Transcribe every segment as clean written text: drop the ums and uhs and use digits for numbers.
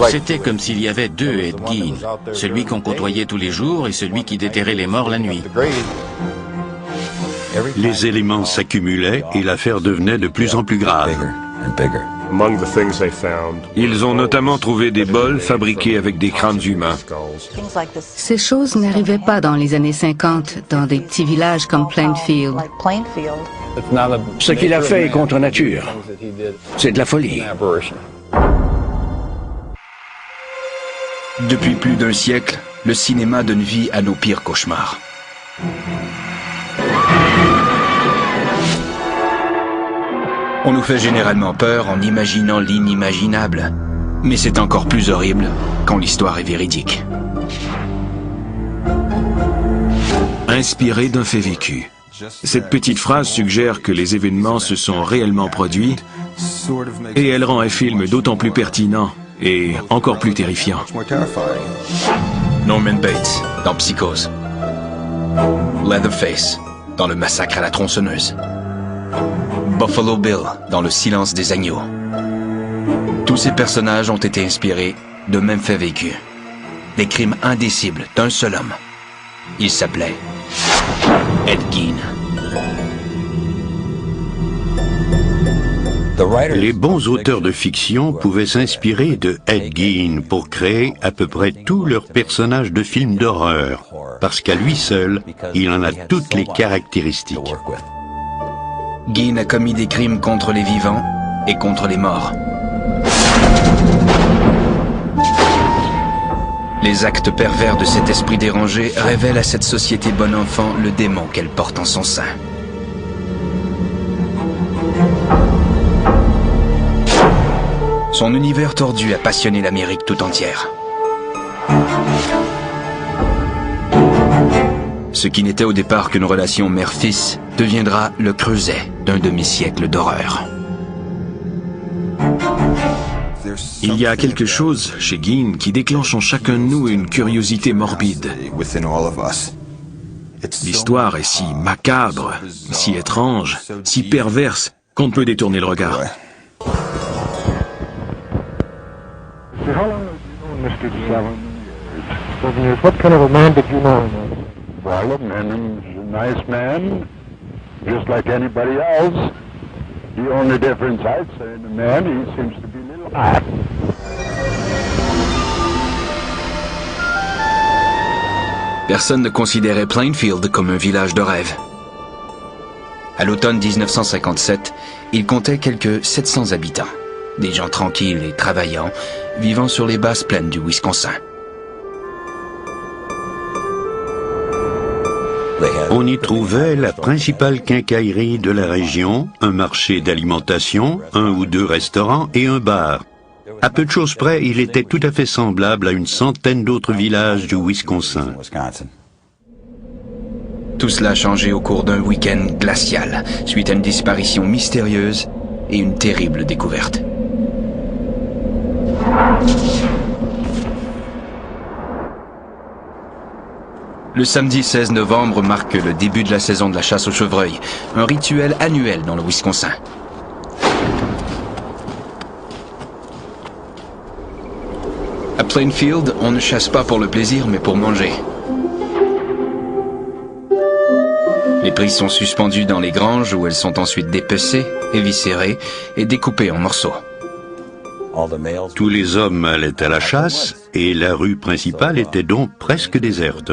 C'était comme s'il y avait deux Ed Gein, celui qu'on côtoyait tous les jours et celui qui déterrait les morts la nuit. Les éléments s'accumulaient et l'affaire devenait de plus en plus grave. Ils ont notamment trouvé des bols fabriqués avec des crânes humains. Ces choses n'arrivaient pas dans les années 50, dans des petits villages comme Plainfield. Ce qu'il a fait est contre nature. C'est de la folie. Depuis plus d'un siècle, le cinéma donne vie à nos pires cauchemars. On nous fait généralement peur en imaginant l'inimaginable. Mais c'est encore plus horrible quand l'histoire est véridique. Inspiré d'un fait vécu. Cette petite phrase suggère que les événements se sont réellement produits et elle rend un film d'autant plus pertinent et encore plus terrifiant. Norman Bates dans Psychose. Leatherface dans Le Massacre à la tronçonneuse. Buffalo Bill dans Le Silence des agneaux. Tous ces personnages ont été inspirés de mêmes faits vécus. Des crimes indicibles d'un seul homme. Il s'appelait Ed Gein. Les bons auteurs de fiction pouvaient s'inspirer de Ed Gein pour créer à peu près tous leurs personnages de films d'horreur, parce qu'à lui seul, il en a toutes les caractéristiques. Gein a commis des crimes contre les vivants et contre les morts. Les actes pervers de cet esprit dérangé révèlent à cette société bon enfant le démon qu'elle porte en son sein. Son univers tordu a passionné l'Amérique tout entière. Ce qui n'était au départ qu'une relation mère-fils deviendra le creuset d'un demi-siècle d'horreur. Il y a quelque chose chez Gein qui déclenche en chacun de nous une curiosité morbide. L'histoire est si macabre, si étrange, si perverse qu'on ne peut détourner le regard. How long have you known Mr. Gein? 7 years. What kind of a man did you know him as? Well, he's a nice man, just like anybody else. The only difference I'd say in the man, he seems to be a little hot. Personne ne considérait Plainfield comme un village de rêve. À l'automne 1957, il comptait quelques 700 habitants. Des gens tranquilles et travaillants, vivant sur les basses plaines du Wisconsin. On y trouvait la principale quincaillerie de la région, un marché d'alimentation, 1 ou 2 restaurants et un bar. À peu de choses près, il était tout à fait semblable à une centaine d'autres villages du Wisconsin. Tout cela a changé au cours d'un week-end glacial, suite à une disparition mystérieuse et une terrible découverte. Le samedi 16 novembre marque le début de la saison de la chasse au chevreuil, un rituel annuel dans le Wisconsin. À Plainfield, on ne chasse pas pour le plaisir, mais pour manger. Les prises sont suspendues dans les granges où elles sont ensuite dépecées, éviscérées et découpées en morceaux. Tous les hommes allaient à la chasse et la rue principale était donc presque déserte.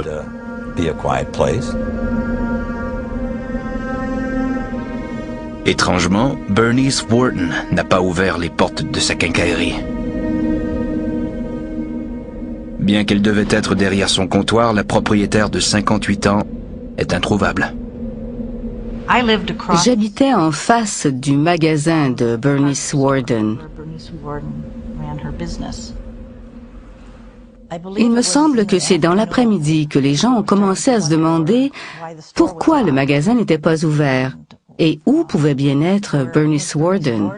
Étrangement, Bernice Wharton n'a pas ouvert les portes de sa quincaillerie. Bien qu'elle devait être derrière son comptoir, la propriétaire de 58 ans est introuvable. J'habitais en face du magasin de Bernice Wharton. Il me semble que c'est dans l'après-midi que les gens ont commencé à se demander pourquoi le magasin n'était pas ouvert et où pouvait bien être Bernice Wharton.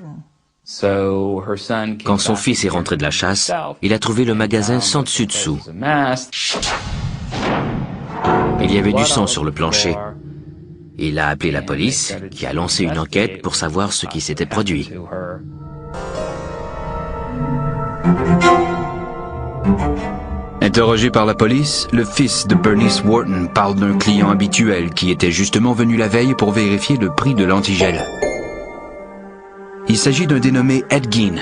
Quand son fils est rentré de la chasse, il a trouvé le magasin sans dessus-dessous. Il y avait du sang sur le plancher. Il a appelé la police, qui a lancé une enquête pour savoir ce qui s'était produit. Interrogé par la police, le fils de Bernice Wharton parle d'un client habituel qui était justement venu la veille pour vérifier le prix de l'antigel. Il s'agit d'un dénommé Ed Gein,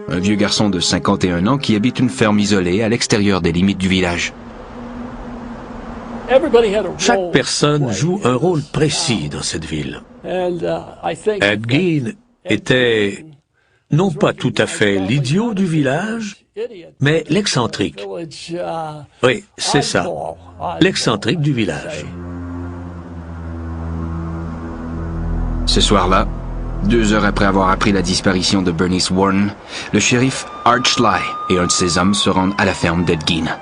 un vieux garçon de 51 ans qui habite une ferme isolée à l'extérieur des limites du village. Chaque personne joue un rôle précis dans cette ville. Ed Gein était non pas tout à fait l'idiot du village, mais l'excentrique. Oui, c'est ça, l'excentrique du village. Ce soir-là, 2 heures après avoir appris la disparition de Bernice Wharton, le shérif Arch Sly et un de ses hommes se rendent à la ferme d'Ed Gein.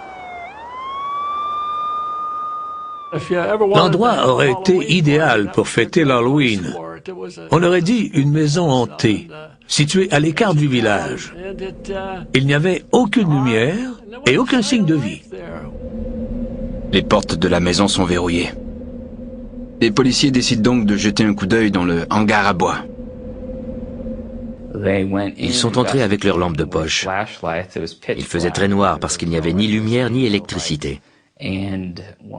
L'endroit aurait été idéal pour fêter l'Halloween. On aurait dit une maison hantée, située à l'écart du village. Il n'y avait aucune lumière et aucun signe de vie. Les portes de la maison sont verrouillées. Les policiers décident donc de jeter un coup d'œil dans le hangar à bois. Ils sont entrés avec leurs lampes de poche. Il faisait très noir parce qu'il n'y avait ni lumière ni électricité.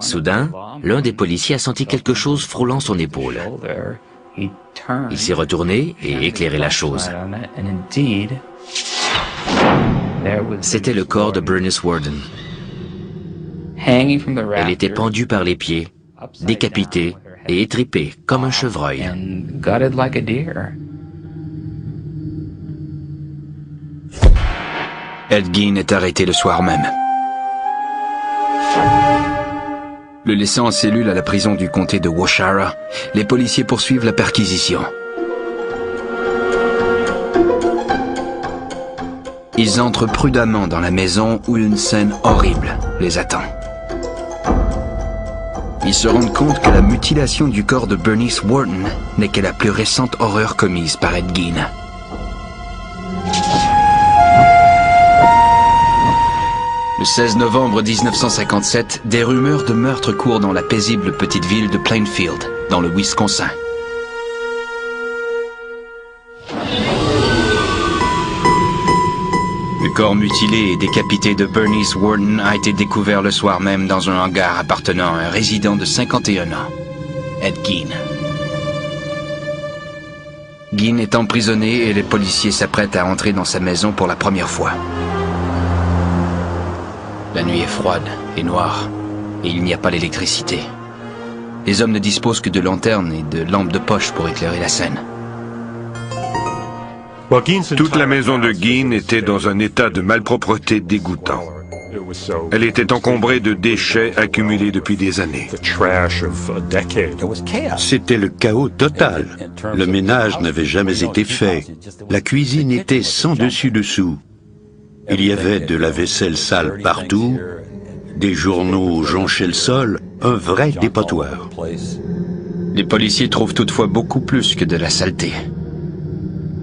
Soudain, l'un des policiers a senti quelque chose frôlant son épaule. Il s'est retourné et éclairé la chose. C'était le corps de Bernice Wharton. Elle était pendue par les pieds, décapitée et étripée comme un chevreuil. Ed Gein est arrêté le soir même. Le laissant en cellule à la prison du comté de Waushara, les policiers poursuivent la perquisition. Ils entrent prudemment dans la maison où une scène horrible les attend. Ils se rendent compte que la mutilation du corps de Bernice Wharton n'est que la plus récente horreur commise par Ed Gein. Le 16 novembre 1957, des rumeurs de meurtre courent dans la paisible petite ville de Plainfield, dans le Wisconsin. Le corps mutilé et décapité de Bernice Wharton a été découvert le soir même dans un hangar appartenant à un résident de 51 ans, Ed Gein. Gein est emprisonné et les policiers s'apprêtent à entrer dans sa maison pour la première fois. La nuit est froide et noire, et il n'y a pas d'électricité. Les hommes ne disposent que de lanternes et de lampes de poche pour éclairer la scène. Toute la maison de Gein était dans un état de malpropreté dégoûtant. Elle était encombrée de déchets accumulés depuis des années. C'était le chaos total. Le ménage n'avait jamais été fait. La cuisine était sans dessus-dessous. Il y avait de la vaisselle sale partout, des journaux jonchaient le sol, un vrai dépotoir. Les policiers trouvent toutefois beaucoup plus que de la saleté.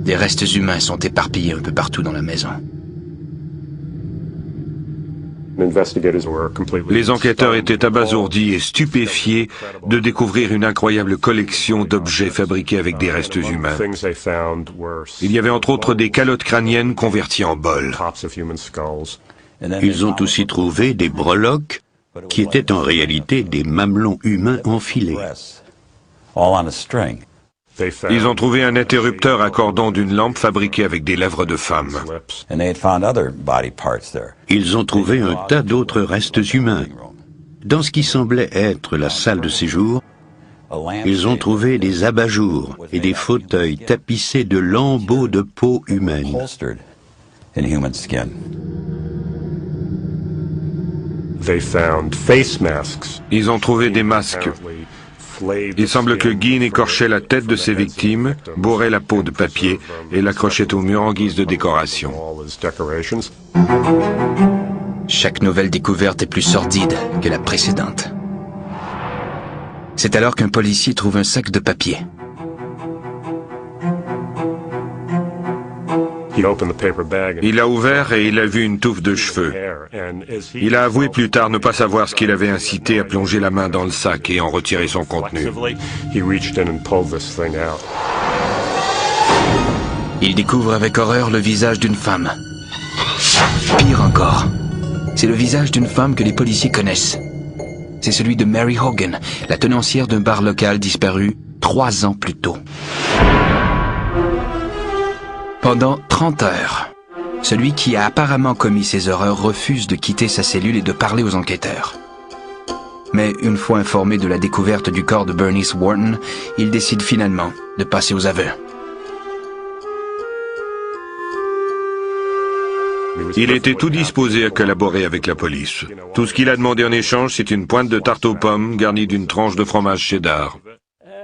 Des restes humains sont éparpillés un peu partout dans la maison. Les enquêteurs étaient abasourdis et stupéfiés de découvrir une incroyable collection d'objets fabriqués avec des restes humains. Il y avait entre autres des calottes crâniennes converties en bols. Ils ont aussi trouvé des breloques qui étaient en réalité des mamelons humains enfilés. Ils ont trouvé un interrupteur à cordon d'une lampe fabriquée avec des lèvres de femme. Ils ont trouvé un tas d'autres restes humains. Dans ce qui semblait être la salle de séjour, ils ont trouvé des abat-jours et des fauteuils tapissés de lambeaux de peau humaine. Ils ont trouvé des masques. Il semble que Gein écorchait la tête de ses victimes, bourrait la peau de papier et l'accrochait au mur en guise de décoration. Chaque nouvelle découverte est plus sordide que la précédente. C'est alors qu'un policier trouve un sac de papier. Il l'a ouvert et il a vu une touffe de cheveux. Il a avoué plus tard ne pas savoir ce qui l'avait incité à plonger la main dans le sac et en retirer son contenu. Il découvre avec horreur le visage d'une femme. Pire encore, C'est le visage d'une femme que les policiers connaissent. C'est celui de Mary Hogan, la tenancière d'un bar local disparu 3 ans plus tôt. Pendant 30 heures, celui qui a apparemment commis ces horreurs refuse de quitter sa cellule et de parler aux enquêteurs. Mais une fois informé de la découverte du corps de Bernice Wharton, il décide finalement de passer aux aveux. Il était tout disposé à collaborer avec la police. Tout ce qu'il a demandé en échange, c'est une pointe de tarte aux pommes garnie d'une tranche de fromage cheddar.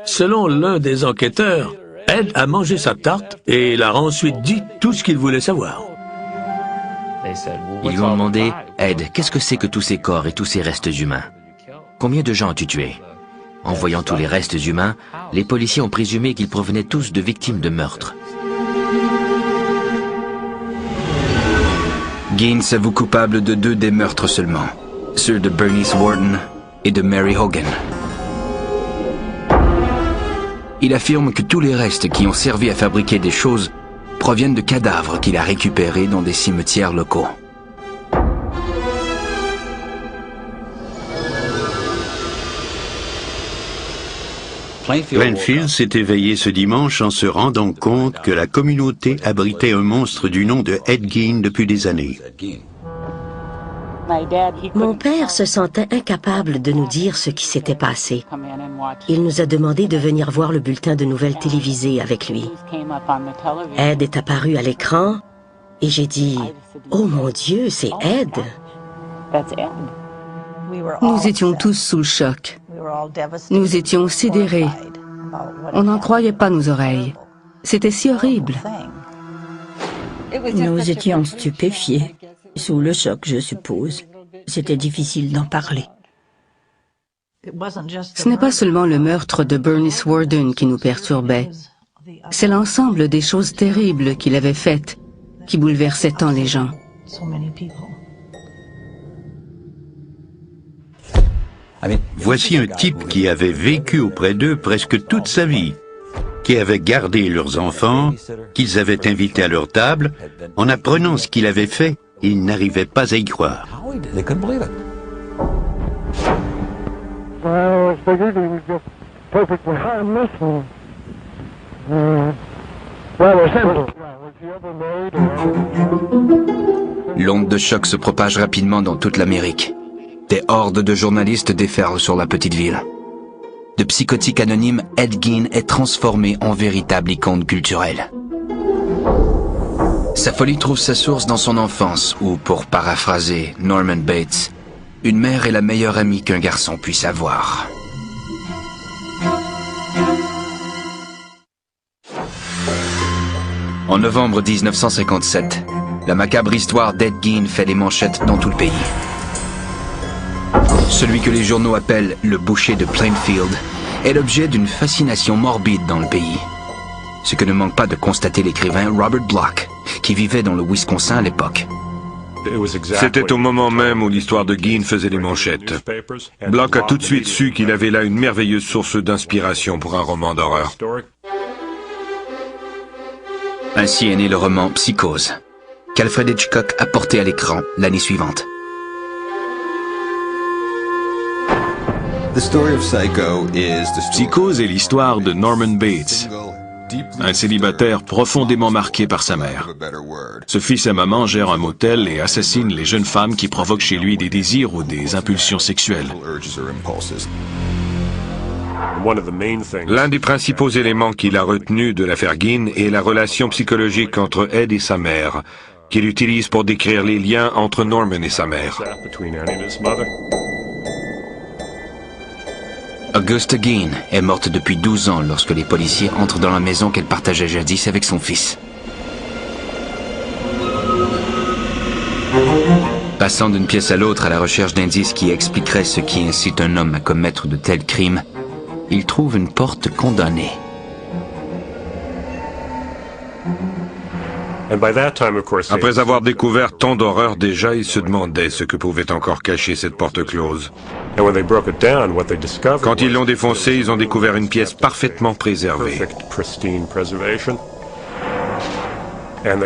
Selon l'un des enquêteurs, Ed a mangé sa tarte et il a ensuite dit tout ce qu'il voulait savoir. Ils lui ont demandé, « Ed, qu'est-ce que c'est que tous ces corps et tous ces restes humains? Combien de gens as-tu tué ?» En voyant tous les restes humains, les policiers ont présumé qu'ils provenaient tous de victimes de meurtre. Gein s'avoue coupable de 2 des meurtres seulement, ceux de Bernice Wharton et de Mary Hogan. Il affirme que tous les restes qui ont servi à fabriquer des choses proviennent de cadavres qu'il a récupérés dans des cimetières locaux. Plainfield s'est éveillé ce dimanche en se rendant compte que la communauté abritait un monstre du nom de Ed Gein depuis des années. Mon père se sentait incapable de nous dire ce qui s'était passé. Il nous a demandé de venir voir le bulletin de nouvelles télévisé avec lui. Ed est apparu à l'écran et j'ai dit « Oh mon Dieu, c'est Ed !» Nous étions tous sous le choc. Nous étions sidérés. On n'en croyait pas nos oreilles. C'était si horrible. Nous étions stupéfiés, sous le choc, je suppose. C'était difficile d'en parler. Ce n'est pas seulement le meurtre de Bernice Wharton qui nous perturbait. C'est l'ensemble des choses terribles qu'il avait faites qui bouleversaient tant les gens. Voici un type qui avait vécu auprès d'eux presque toute sa vie, qui avait gardé leurs enfants, qu'ils avaient invités à leur table. En apprenant ce qu'il avait fait, ils n'arrivaient pas à y croire. L'onde de choc se propage rapidement dans toute l'Amérique. Des hordes de journalistes déferlent sur la petite ville. De psychotique anonyme, Ed Gein est transformé en véritable icône culturelle. Sa folie trouve sa source dans son enfance où, pour paraphraser Norman Bates, une mère est la meilleure amie qu'un garçon puisse avoir. En novembre 1957, la macabre histoire d'Ed Gein fait les manchettes dans tout le pays. Celui que les journaux appellent le boucher de Plainfield est l'objet d'une fascination morbide dans le pays. Ce que ne manque pas de constater l'écrivain Robert Bloch, qui vivait dans le Wisconsin à l'époque. C'était au moment même où l'histoire de Gein faisait les manchettes. Bloch a tout de suite su qu'il avait là une merveilleuse source d'inspiration pour un roman d'horreur. Ainsi est né le roman Psychose, qu'Alfred Hitchcock a porté à l'écran l'année suivante. Psychose est l'histoire de Norman Bates, un célibataire profondément marqué par sa mère. Ce fils et maman gèrent un motel et assassinent les jeunes femmes qui provoquent chez lui des désirs ou des impulsions sexuelles. L'un des principaux éléments qu'il a retenu de l'affaire Gein est la relation psychologique entre Ed et sa mère, qu'il utilise pour décrire les liens entre Norman et sa mère. Augusta Gein est morte depuis 12 ans lorsque les policiers entrent dans la maison qu'elle partageait jadis avec son fils. Passant d'une pièce à l'autre à la recherche d'indices qui expliqueraient ce qui incite un homme à commettre de tels crimes, il trouve une porte condamnée. Après avoir découvert tant d'horreurs déjà, il se demandait ce que pouvait encore cacher cette porte close. Quand ils l'ont défoncée, ils ont découvert une pièce parfaitement préservée.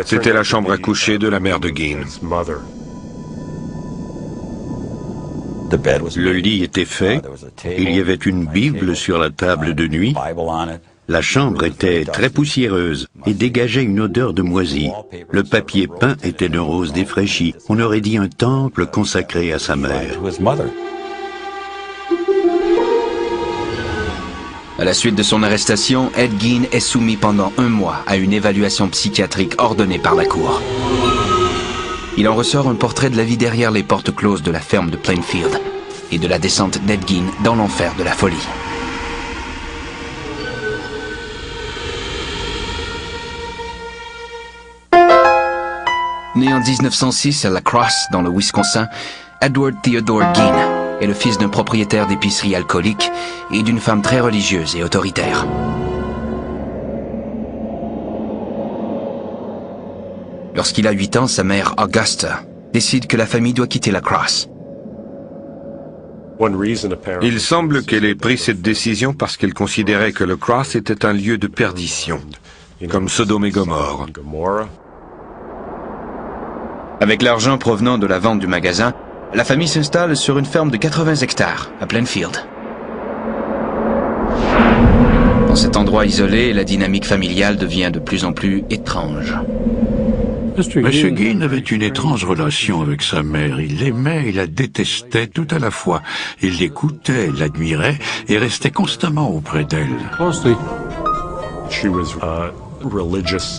C'était la chambre à coucher de la mère de Gein. Le lit était fait, il y avait une Bible sur la table de nuit, la chambre était très poussiéreuse et dégageait une odeur de moisi. Le papier peint était d'un rose défraîchi. On aurait dit un temple consacré à sa mère. À la suite de son arrestation, Ed Gein est soumis pendant 1 mois à une évaluation psychiatrique ordonnée par la cour. Il en ressort un portrait de la vie derrière les portes closes de la ferme de Plainfield et de la descente d'Ed Gein dans l'enfer de la folie. Né en 1906 à La Crosse, dans le Wisconsin, Edward Theodore Gein est le fils d'un propriétaire d'épicerie alcoolique et d'une femme très religieuse et autoritaire. Lorsqu'il a 8 ans, sa mère, Augusta, décide que la famille doit quitter La Crosse. Il semble qu'elle ait pris cette décision parce qu'elle considérait que le Cross était un lieu de perdition, comme Sodome et Gomorrhe. Avec l'argent provenant de la vente du magasin, la famille s'installe sur une ferme de 80 hectares, à Plainfield. Dans cet endroit isolé, la dynamique familiale devient de plus en plus étrange. Monsieur Gein avait une étrange relation avec sa mère. Il l'aimait et la détestait tout à la fois. Il l'écoutait, l'admirait et restait constamment auprès d'elle.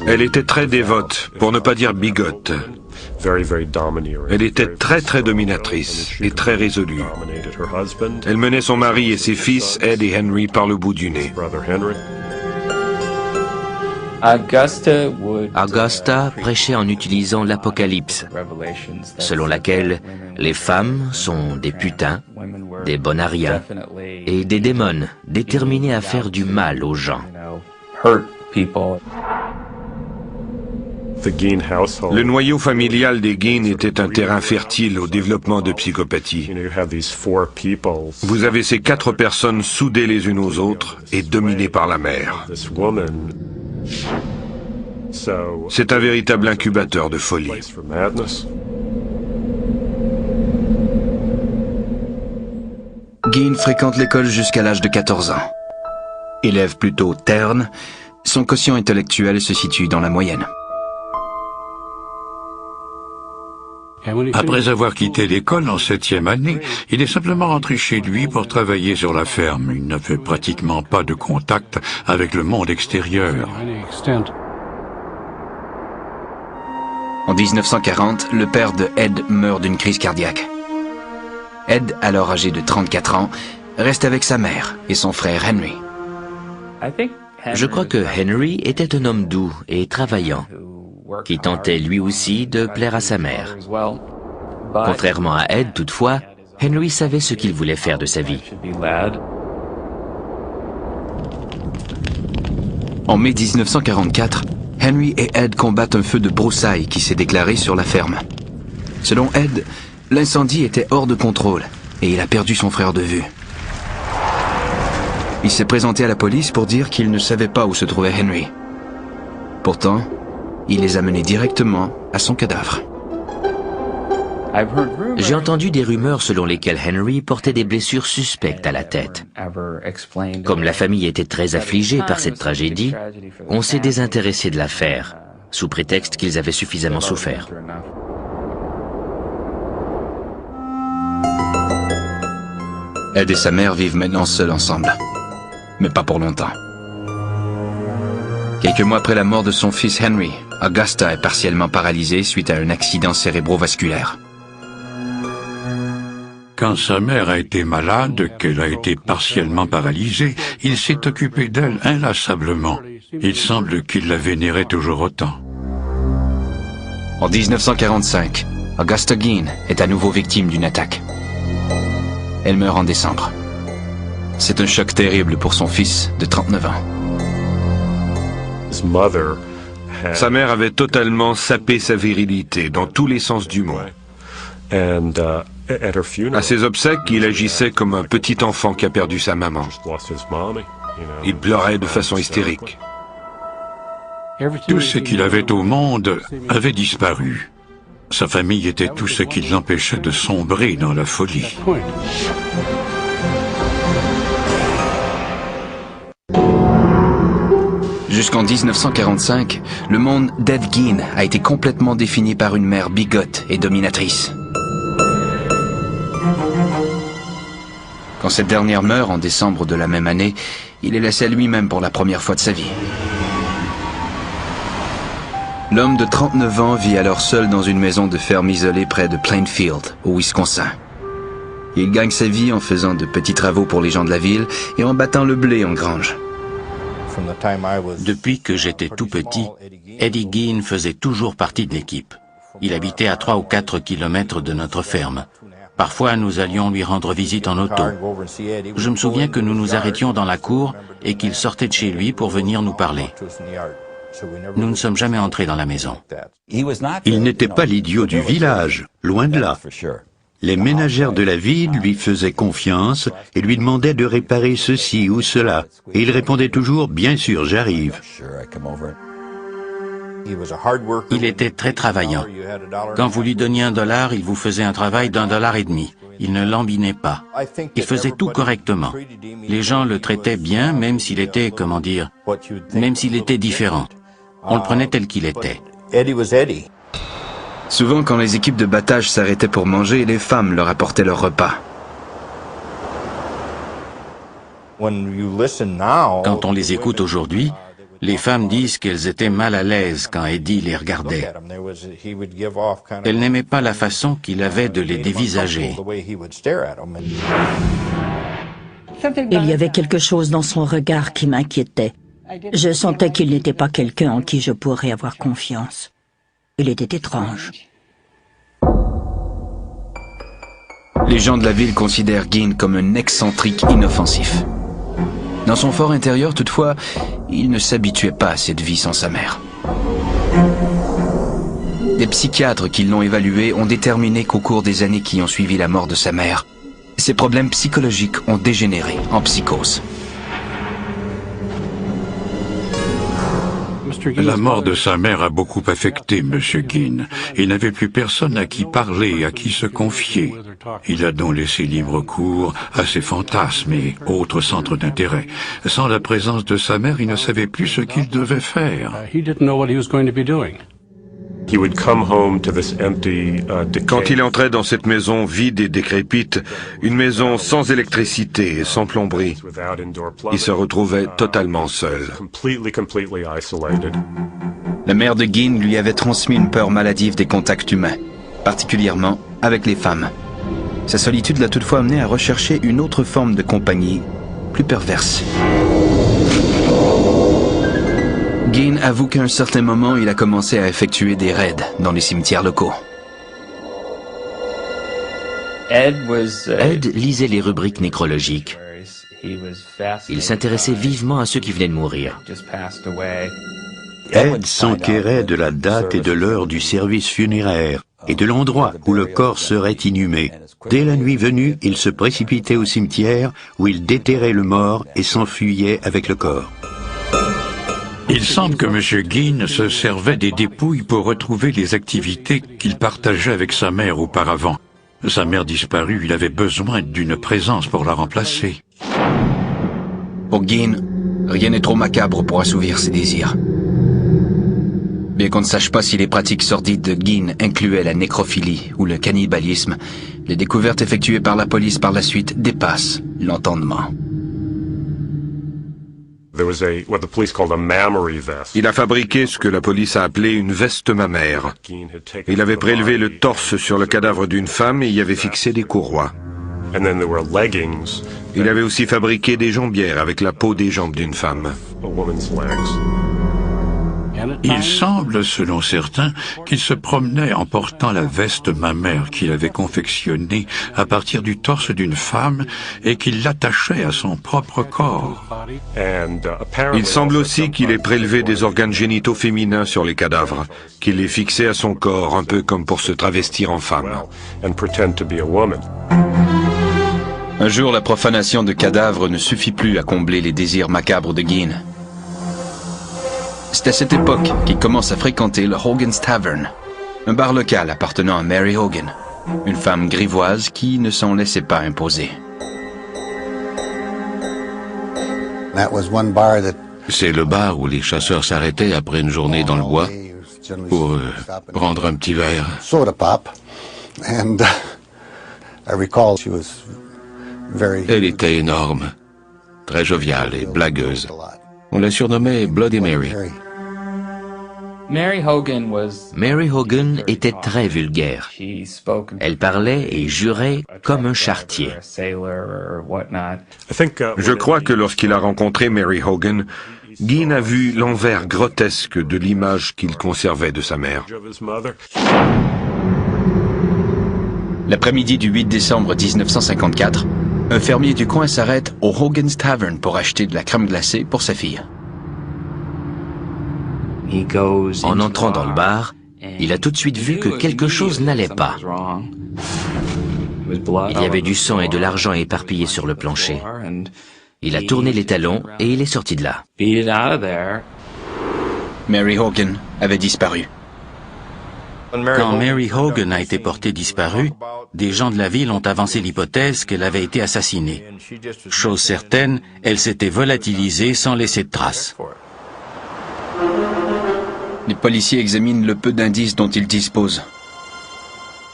Elle était très dévote, pour ne pas dire bigote. Elle était très dominatrice et très résolue. Elle menait son mari et ses fils, Ed et Henry, par le bout du nez. Augusta prêchait en utilisant l'Apocalypse, selon laquelle les femmes sont des putains, des bonariens et des démons déterminés à faire du mal aux gens. Le noyau familial des Gein était un terrain fertile au développement de psychopathie. Vous avez ces 4 personnes soudées les unes aux autres et dominées par la mère. C'est un véritable incubateur de folie. Gein fréquente l'école jusqu'à l'âge de 14 ans. Élève plutôt terne, son quotient intellectuel se situe dans la moyenne. Après avoir quitté l'école en 7e année, il est simplement rentré chez lui pour travailler sur la ferme. Il n'avait pratiquement pas de contact avec le monde extérieur. En 1940, le père de Ed meurt d'une crise cardiaque. Ed, alors âgé de 34 ans, reste avec sa mère et son frère Henry. Je crois que Henry était un homme doux et travaillant, qui tentait lui aussi de plaire à sa mère. Contrairement à Ed, toutefois, Henry savait ce qu'il voulait faire de sa vie. En mai 1944, Henry et Ed combattent un feu de broussailles qui s'est déclaré sur la ferme. Selon Ed, l'incendie était hors de contrôle et il a perdu son frère de vue. Il s'est présenté à la police pour dire qu'il ne savait pas où se trouvait Henry. Pourtant, il les a menés directement à son cadavre. J'ai entendu des rumeurs selon lesquelles Henry portait des blessures suspectes à la tête. Comme la famille était très affligée par cette tragédie, on s'est désintéressé de l'affaire, sous prétexte qu'ils avaient suffisamment souffert. Ed et sa mère vivent maintenant seuls ensemble, mais pas pour longtemps. Quelques mois après la mort de son fils Henry, Augusta est partiellement paralysée suite à un accident cérébrovasculaire. Quand sa mère a été malade, qu'elle a été partiellement paralysée, il s'est occupé d'elle inlassablement. Il semble qu'il la vénérait toujours autant. En 1945, Augusta Gein est à nouveau victime d'une attaque. Elle meurt en décembre. C'est un choc terrible pour son fils de 39 ans. Sa mère avait totalement sapé sa virilité, dans tous les sens du mot. À ses obsèques, il agissait comme un petit enfant qui a perdu sa maman. Il pleurait de façon hystérique. Tout ce qu'il avait au monde avait disparu. Sa famille était tout ce qui l'empêchait de sombrer dans la folie. Jusqu'en 1945, le monde d'Ed Gein a été complètement défini par une mère bigote et dominatrice. Quand cette dernière meurt en décembre de la même année, il est laissé à lui-même pour la première fois de sa vie. L'homme de 39 ans vit alors seul dans une maison de ferme isolée près de Plainfield, au Wisconsin. Il gagne sa vie en faisant de petits travaux pour les gens de la ville et en battant le blé en grange. Depuis que j'étais tout petit, Eddie Gein faisait toujours partie de l'équipe. Il habitait à 3 ou 4 kilomètres de notre ferme. Parfois, nous allions lui rendre visite en auto. Je me souviens que nous nous arrêtions dans la cour et qu'il sortait de chez lui pour venir nous parler. Nous ne sommes jamais entrés dans la maison. Il n'était pas l'idiot du village, loin de là. Les ménagères de la ville lui faisaient confiance et lui demandaient de réparer ceci ou cela. Et il répondait toujours « Bien sûr, j'arrive ». Il était très travaillant. Quand vous lui donniez $1, il vous faisait un travail d'$1,50. Il ne lambinait pas. Il faisait tout correctement. Les gens le traitaient bien, même s'il était, comment dire, même s'il était différent. On le prenait tel qu'il était. Souvent, quand les équipes de battage s'arrêtaient pour manger, les femmes leur apportaient leur repas. Quand on les écoute aujourd'hui, les femmes disent qu'elles étaient mal à l'aise quand Eddie les regardait. Elles n'aimaient pas la façon qu'il avait de les dévisager. Il y avait quelque chose dans son regard qui m'inquiétait. Je sentais qu'il n'était pas quelqu'un en qui je pourrais avoir confiance. Il était étrange. Les gens de la ville considèrent Gein comme un excentrique inoffensif. Dans son fort intérieur, toutefois, il ne s'habituait pas à cette vie sans sa mère. Des psychiatres qui l'ont évalué ont déterminé qu'au cours des années qui ont suivi la mort de sa mère, ses problèmes psychologiques ont dégénéré en psychose. La mort de sa mère a beaucoup affecté M. Gein. Il n'avait plus personne à qui parler, à qui se confier. Il a donc laissé libre cours à ses fantasmes et autres centres d'intérêt. Sans la présence de sa mère, il ne savait plus ce qu'il devait faire. Quand il entrait dans cette maison vide et décrépite, une maison sans électricité et sans plomberie, il se retrouvait totalement seul. La mère de Gein lui avait transmis une peur maladive des contacts humains, particulièrement avec les femmes. Sa solitude l'a toutefois amené à rechercher une autre forme de compagnie, plus perverse. Gein avoue qu'à un certain moment, il a commencé à effectuer des raids dans les cimetières locaux. Ed lisait les rubriques nécrologiques. Il s'intéressait vivement à ceux qui venaient de mourir. Ed s'enquérait de la date et de l'heure du service funéraire et de l'endroit où le corps serait inhumé. Dès la nuit venue, il se précipitait au cimetière où il déterrait le mort et s'enfuyait avec le corps. Il semble que M. Gein se servait des dépouilles pour retrouver les activités qu'il partageait avec sa mère auparavant. Sa mère disparue, il avait besoin d'une présence pour la remplacer. Pour Gein, rien n'est trop macabre pour assouvir ses désirs. Bien qu'on ne sache pas si les pratiques sordides de Gein incluaient la nécrophilie ou le cannibalisme, les découvertes effectuées par la police par la suite dépassent l'entendement. Il a fabriqué ce que la police a appelé une veste mammaire. Il avait prélevé le torse sur le cadavre d'une femme et y avait fixé des courroies. Il avait aussi fabriqué des jambières avec la peau des jambes d'une femme. Il semble, selon certains, qu'il se promenait en portant la veste mammaire qu'il avait confectionnée à partir du torse d'une femme et qu'il l'attachait à son propre corps. Il semble aussi qu'il ait prélevé des organes génitaux féminins sur les cadavres, qu'il les fixait à son corps, un peu comme pour se travestir en femme. Un jour, la profanation de cadavres ne suffit plus à combler les désirs macabres de Gein. C'est à cette époque qu'il commence à fréquenter le Hogan's Tavern, Un bar local appartenant à Mary Hogan, une femme grivoise qui ne s'en laissait pas imposer. C'est le bar où les chasseurs s'arrêtaient après une journée dans le bois pour prendre un petit verre. Elle était énorme, très joviale et blagueuse. On la surnommait Bloody Mary. Mary Hogan était très vulgaire. Elle parlait et jurait comme un charretier. Je crois que lorsqu'il a rencontré Mary Hogan, Gein a vu l'envers grotesque de l'image qu'il conservait de sa mère. L'après-midi du 8 décembre 1954, un fermier du coin s'arrête au Hogan's Tavern pour acheter de la crème glacée pour sa fille. En entrant dans le bar, il a tout de suite vu que quelque chose n'allait pas. Il y avait du sang et de l'argent éparpillés sur le plancher. Il a tourné les talons et il est sorti de là. Mary Hogan avait disparu. Quand Mary Hogan a été portée disparue, des gens de la ville ont avancé l'hypothèse qu'elle avait été assassinée. Chose certaine, elle s'était volatilisée sans laisser de traces. Les policiers examinent le peu d'indices dont ils disposent.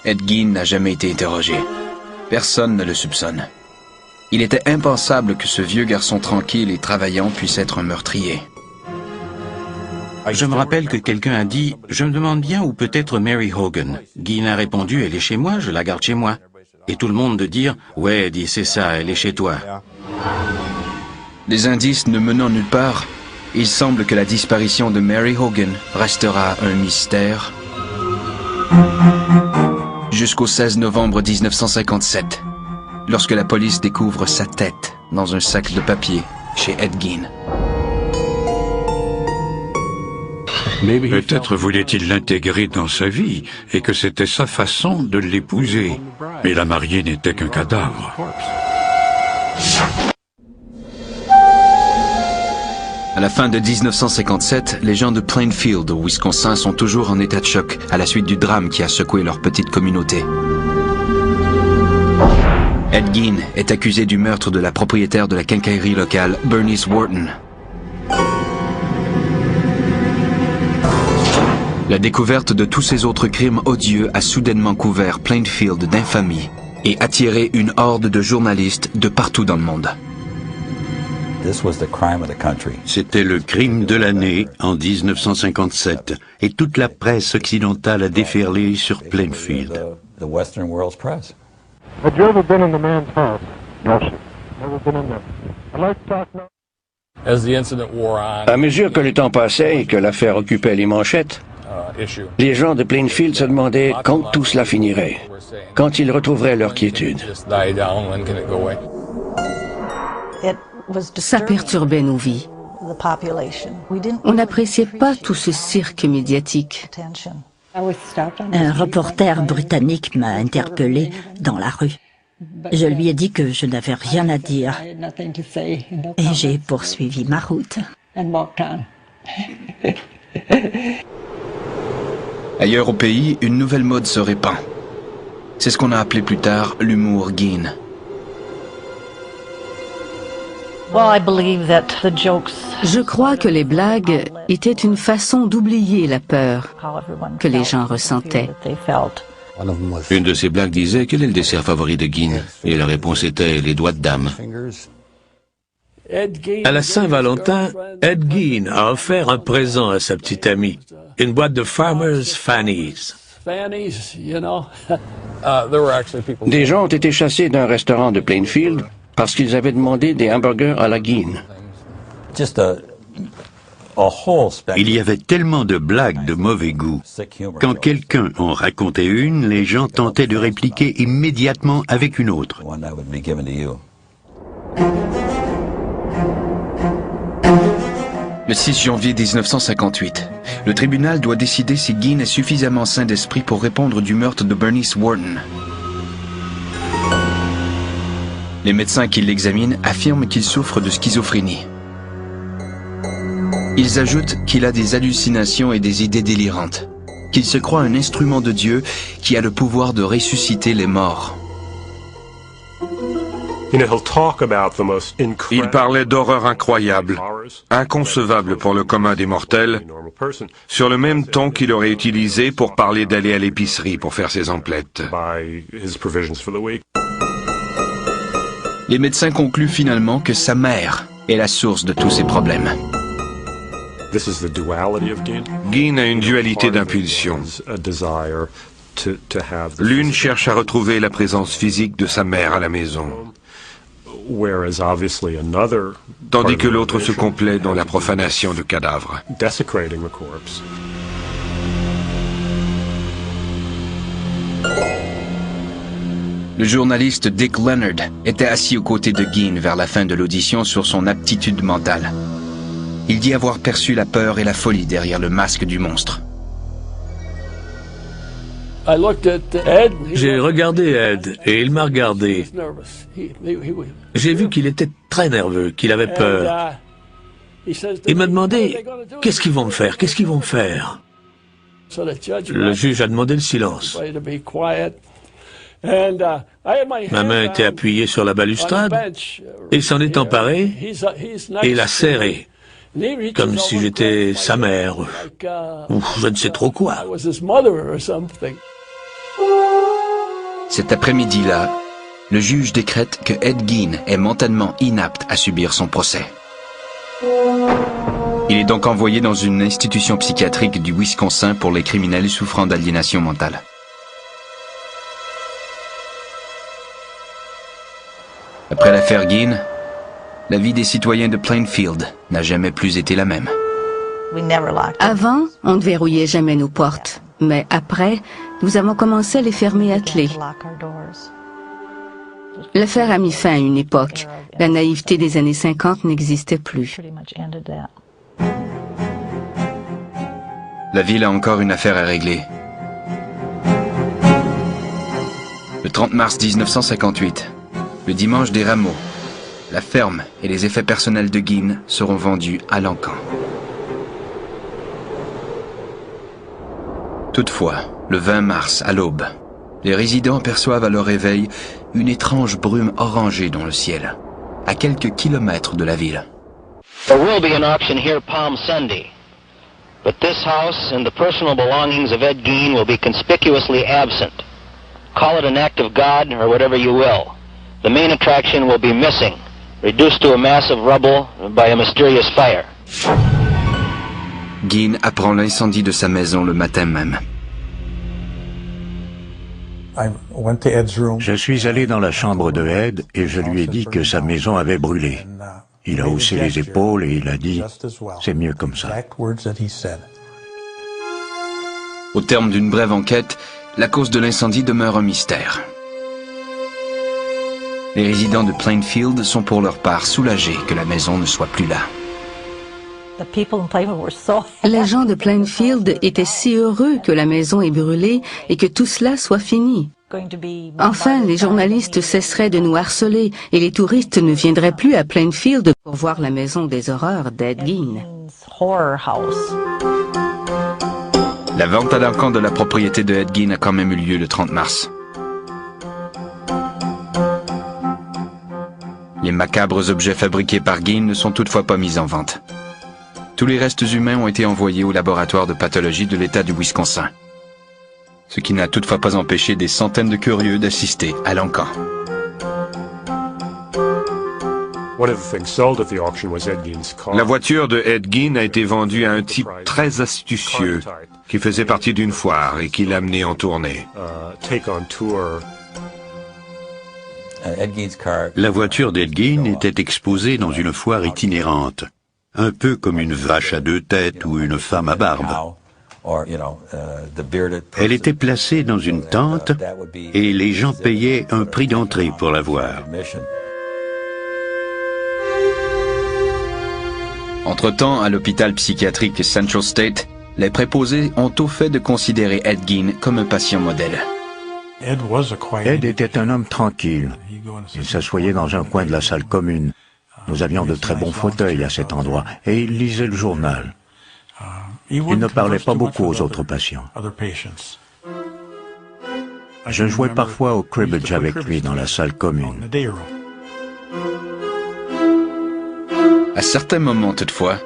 Ed Gein n'a jamais été interrogé. Personne ne le soupçonne. Il était impensable que ce vieux garçon tranquille et travaillant puisse être un meurtrier. Je me rappelle que quelqu'un a dit « Je me demande bien où peut être Mary Hogan ». Gein a répondu « Elle est chez moi, je la garde chez moi ». Et tout le monde de dire « Ouais, dit c'est ça, elle est chez toi ». Les indices ne menant nulle part, il semble que la disparition de Mary Hogan restera un mystère jusqu'au 16 novembre 1957, lorsque la police découvre sa tête dans un sac de papier chez Ed Gein. Peut-être voulait-il l'intégrer dans sa vie et que c'était sa façon de l'épouser. Mais la mariée n'était qu'un cadavre. À la fin de 1957, les gens de Plainfield, au Wisconsin, sont toujours en état de choc à la suite du drame qui a secoué leur petite communauté. Ed Gein est accusé du meurtre de la propriétaire de la quincaillerie locale, Bernice Wharton. La découverte de tous ces autres crimes odieux a soudainement couvert Plainfield d'infamie et attiré une horde de journalistes de partout dans le monde. C'était le crime de l'année en 1957 et toute la presse occidentale a déferlé sur Plainfield. À mesure que le temps passait et que l'affaire occupait les manchettes, les gens de Plainfield se demandaient quand tout cela finirait, quand ils retrouveraient leur quiétude. Ça perturbait nos vies. On n'appréciait pas tout ce cirque médiatique. Un reporter britannique m'a interpellé dans la rue. Je lui ai dit que je n'avais rien à dire et j'ai poursuivi ma route. Ailleurs au pays, une nouvelle mode se répand. C'est ce qu'on a appelé plus tard l'humour Gein. Je crois que les blagues étaient une façon d'oublier la peur que les gens ressentaient. Une de ces blagues disait « Quel est le dessert favori de Gein ?» Et la réponse était « Les doigts de dame ». À la Saint-Valentin, Ed Gein a offert un présent à sa petite amie, une boîte de Farmer's Fannies. Des gens ont été chassés d'un restaurant de Plainfield parce qu'ils avaient demandé des hamburgers à la Gein. Il y avait tellement de blagues de mauvais goût. Quand quelqu'un en racontait une, les gens tentaient de répliquer immédiatement avec une autre. Le 6 janvier 1958, le tribunal doit décider si Gein est suffisamment sain d'esprit pour répondre du meurtre de Bernice Wharton. Les médecins qui l'examinent affirment qu'il souffre de schizophrénie. Ils ajoutent qu'il a des hallucinations et des idées délirantes, qu'il se croit un instrument de Dieu qui a le pouvoir de ressusciter les morts. Il parlait d'horreurs incroyables, inconcevables pour le commun des mortels, sur le même ton qu'il aurait utilisé pour parler d'aller à l'épicerie pour faire ses emplettes. Les médecins concluent finalement que sa mère est la source de tous ces problèmes. Gein a une dualité d'impulsion. L'une cherche à retrouver la présence physique de sa mère à la maison, tandis que l'autre se complaît dans la profanation de cadavres. Le journaliste Dick Leonard était assis aux côtés de Gein vers la fin de l'audition sur son aptitude mentale. Il dit avoir perçu la peur et la folie derrière le masque du monstre. J'ai regardé Ed et il m'a regardé. J'ai vu qu'il était très nerveux, qu'il avait peur. Il m'a demandé « Qu'est-ce qu'ils vont me faire? Qu'est-ce qu'ils vont me faire ?» Le juge a demandé le silence. Ma main était appuyée sur la balustrade. Il s'en est emparé et l'a serré, comme si j'étais sa mère, ou je ne sais trop quoi. Cet après-midi-là, le juge décrète que Ed Gein est mentalement inapte à subir son procès. Il est donc envoyé dans une institution psychiatrique du Wisconsin pour les criminels souffrant d'aliénation mentale. Après l'affaire Gein, la vie des citoyens de Plainfield n'a jamais plus été la même. Avant, on ne verrouillait jamais nos portes, mais après, nous avons commencé à les fermer à clé. L'affaire a mis fin à une époque. La naïveté des années 50 n'existait plus. La ville a encore une affaire à régler. Le 30 mars 1958, le dimanche des Rameaux, la ferme et les effets personnels de Gein seront vendus à l'encan. Toutefois, le 20 mars, à l'aube, les résidents perçoivent à leur réveil une étrange brume orangée dans le ciel, à quelques kilomètres de la ville. There will be an auction here Palm Sunday, but this house and the personal belongings of Ed Gein will be conspicuously absent. Call it an act of God or whatever you will. The main attraction will be missing, reduced to a mass of rubble by a mysterious fire. Gein apprend l'incendie de sa maison le matin même. Je suis allé dans la chambre de Ed et je lui ai dit que sa maison avait brûlé. Il a haussé les épaules et il a dit « C'est mieux comme ça ». Au terme d'une brève enquête, la cause de l'incendie demeure un mystère. Les résidents de Plainfield sont pour leur part soulagés que la maison ne soit plus là. Les gens de Plainfield étaient si heureux que la maison ait brûlé et que tout cela soit fini. Enfin, les journalistes cesseraient de nous harceler et les touristes ne viendraient plus à Plainfield pour voir la maison des horreurs d'Ed Gein. La vente à l'encan de la propriété de Ed Gein a quand même eu lieu le 30 mars. Les macabres objets fabriqués par Gein ne sont toutefois pas mis en vente. Tous les restes humains ont été envoyés au laboratoire de pathologie de l'État du Wisconsin. Ce qui n'a toutefois pas empêché des centaines de curieux d'assister à l'encan. La voiture de Ed Gein a été vendue à un type très astucieux qui faisait partie d'une foire et qui l'a amené en tournée. La voiture d'Ed Gein était exposée dans une foire itinérante, un peu comme une vache à deux têtes ou une femme à barbe. Elle était placée dans une tente et les gens payaient un prix d'entrée pour la voir. Entre-temps, à l'hôpital psychiatrique Central State, les préposés ont au fait de considérer Ed Gein comme un patient modèle. Ed était un homme tranquille. Il s'assoyait dans un coin de la salle commune. Nous avions de très bons fauteuils à cet endroit et il lisait le journal. Il ne parlait pas beaucoup aux autres patients. Je jouais parfois au cribbage avec lui dans la salle commune. À certains moments, toutefois,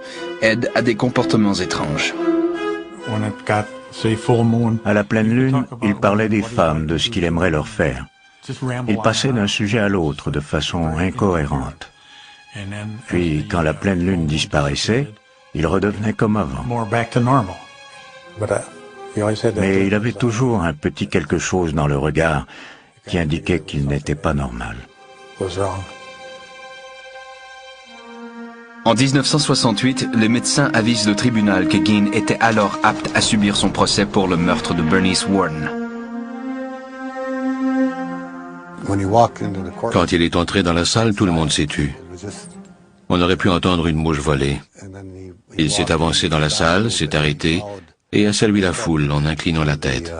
Ed a des comportements étranges. À la pleine lune, il parlait des femmes, de ce qu'il aimerait leur faire. Il passait d'un sujet à l'autre de façon incohérente. Puis, quand la pleine lune disparaissait, il redevenait comme avant. Mais il avait toujours un petit quelque chose dans le regard qui indiquait qu'il n'était pas normal. En 1968, les médecins avisent le tribunal que Gein était alors apte à subir son procès pour le meurtre de Bernice Worden. Quand il est entré dans la salle, tout le monde s'est tu. On aurait pu entendre une mouche voler. Il s'est avancé dans la salle, s'est arrêté et a salué la foule en inclinant la tête.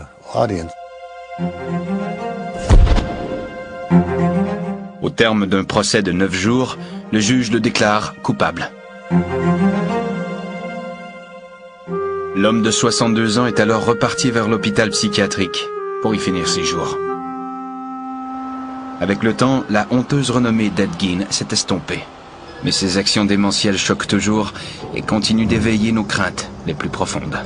Au terme d'un procès de 9 jours, le juge le déclare coupable. L'homme de 62 ans est alors reparti vers l'hôpital psychiatrique pour y finir ses jours. Avec le temps, la honteuse renommée d'Ed Gein s'est estompée. Mais ses actions démentielles choquent toujours et continuent d'éveiller nos craintes les plus profondes.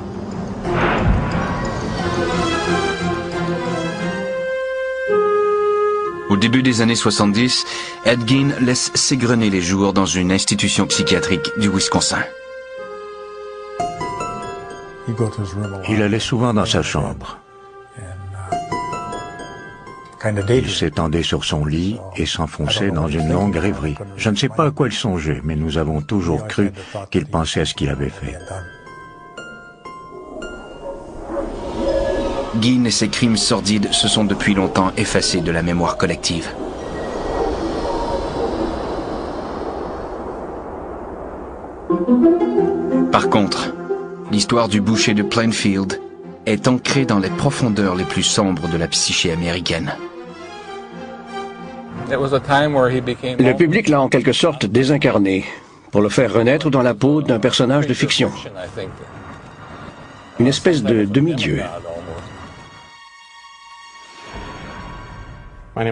Au début des années 70, Ed Gein laisse s'égrener les jours dans une institution psychiatrique du Wisconsin. Il allait souvent dans sa chambre. Il s'étendait sur son lit et s'enfonçait dans une longue rêverie. Je ne sais pas à quoi il songeait, mais nous avons toujours cru qu'il pensait à ce qu'il avait fait. Gein et ses crimes sordides se sont depuis longtemps effacés de la mémoire collective. Par contre, l'histoire du boucher de Plainfield est ancrée dans les profondeurs les plus sombres de la psyché américaine. Le public l'a en quelque sorte désincarné, pour le faire renaître dans la peau d'un personnage de fiction. Une espèce de demi-dieu.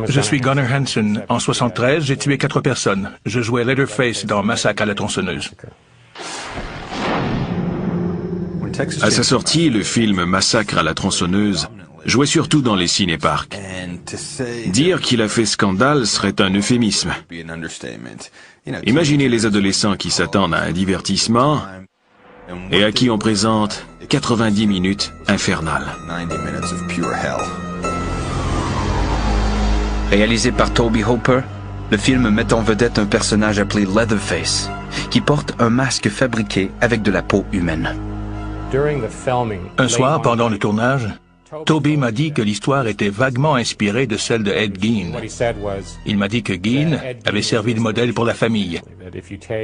Je suis Gunnar Hansen. En 73, j'ai tué 4 personnes. Je jouais Leatherface dans Massacre à la tronçonneuse. À sa sortie, le film Massacre à la tronçonneuse jouait surtout dans les ciné-parcs. Dire qu'il a fait scandale serait un euphémisme. Imaginez les adolescents qui s'attendent à un divertissement et à qui on présente 90 minutes infernales. Réalisé par Toby Hooper, le film met en vedette un personnage appelé Leatherface, qui porte un masque fabriqué avec de la peau humaine. Un soir, pendant le tournage, Toby m'a dit que l'histoire était vaguement inspirée de celle de Ed Gein. Il m'a dit que Gein avait servi de modèle pour la famille.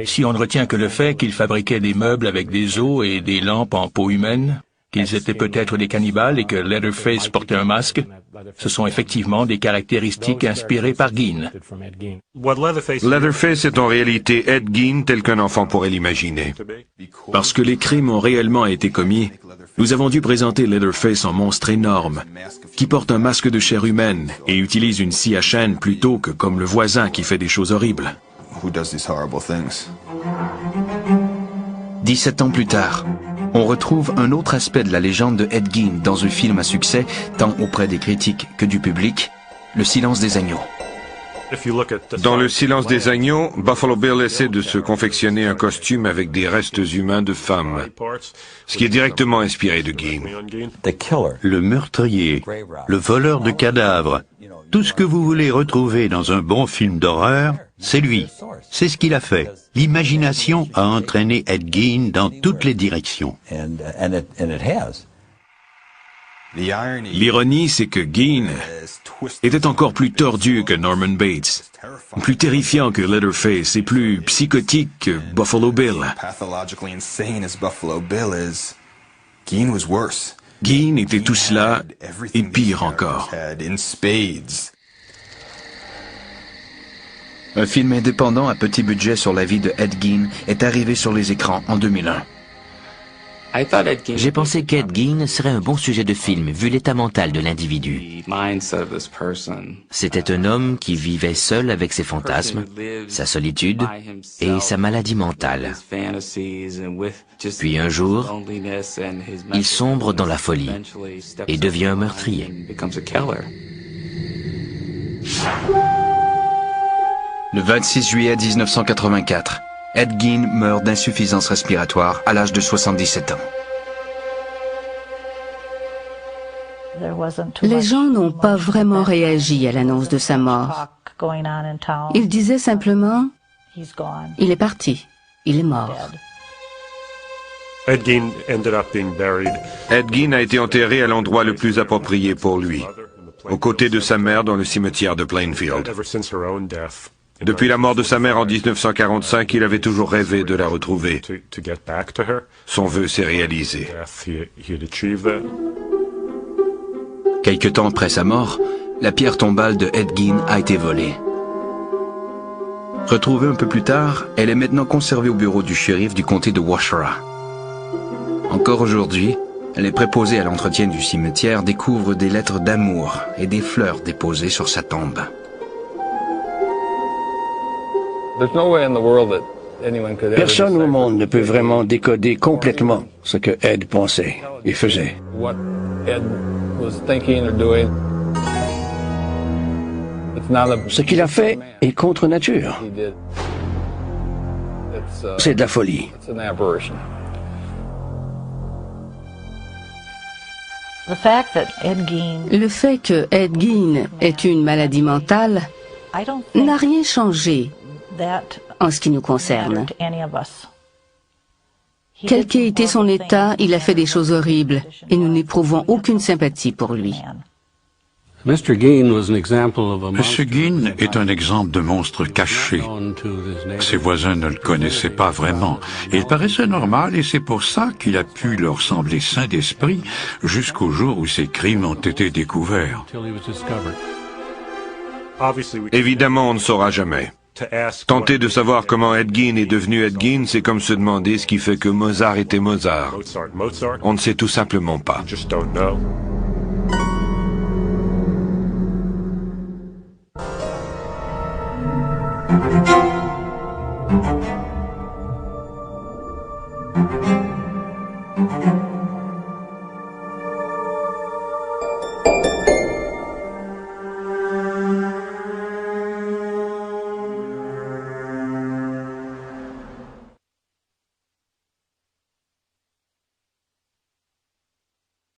Si on ne retient que le fait qu'il fabriquait des meubles avec des os et des lampes en peau humaine, qu'ils étaient peut-être des cannibales et que Leatherface portait un masque, ce sont effectivement des caractéristiques inspirées par Gein. Leatherface est en réalité Ed Gein tel qu'un enfant pourrait l'imaginer. Parce que les crimes ont réellement été commis, nous avons dû présenter Leatherface en monstre énorme, qui porte un masque de chair humaine et utilise une scie à chaîne plutôt que comme le voisin qui fait des choses horribles. 17 ans plus tard, on retrouve un autre aspect de la légende de Ed Gein dans un film à succès tant auprès des critiques que du public, Le silence des agneaux. Dans Le silence des agneaux, Buffalo Bill essaie de se confectionner un costume avec des restes humains de femmes, ce qui est directement inspiré de Gein. Le meurtrier, le voleur de cadavres, tout ce que vous voulez retrouver dans un bon film d'horreur, c'est lui. C'est ce qu'il a fait. L'imagination a entraîné Ed Gein dans toutes les directions. L'ironie, c'est que Gein était encore plus tordu que Norman Bates, plus terrifiant que Leatherface et plus psychotique que Buffalo Bill. Gein était tout cela et pire encore. Un film indépendant à petit budget sur la vie de Ed Gein est arrivé sur les écrans en 2001. J'ai pensé qu'Ed Gein serait un bon sujet de film, vu l'état mental de l'individu. C'était un homme qui vivait seul avec ses fantasmes, sa solitude et sa maladie mentale. Puis un jour, il sombre dans la folie et devient un meurtrier. Le 26 juillet 1984, Ed Gein meurt d'insuffisance respiratoire à l'âge de 77 ans. Les gens n'ont pas vraiment réagi à l'annonce de sa mort. Ils disaient simplement « Il est parti, il est mort ». Ed Gein a été enterré à l'endroit le plus approprié pour lui, aux côtés de sa mère dans le cimetière de Plainfield. Depuis la mort de sa mère en 1945, il avait toujours rêvé de la retrouver. Son vœu s'est réalisé. Quelque temps après sa mort, la pierre tombale de Ed Gein a été volée. Retrouvée un peu plus tard, elle est maintenant conservée au bureau du shérif du comté de Waushara. Encore aujourd'hui, les préposés à l'entretien du cimetière découvrent des lettres d'amour et des fleurs déposées sur sa tombe. Personne au monde ne peut vraiment décoder complètement ce que Ed pensait et faisait. Ce qu'il a fait est contre nature. C'est de la folie. Le fait que Ed Gein ait une maladie mentale n'a rien changé en ce qui nous concerne. Quel qu'ait été son état, il a fait des choses horribles et nous n'éprouvons aucune sympathie pour lui. Monsieur Gein est un exemple de monstre caché. Ses voisins ne le connaissaient pas vraiment. Il paraissait normal et c'est pour ça qu'il a pu leur sembler sain d'esprit jusqu'au jour où ses crimes ont été découverts. Évidemment, on ne saura jamais. Tenter de savoir comment Ed Gein est devenu Ed Gein, c'est comme se demander ce qui fait que Mozart était Mozart. On ne sait tout simplement pas.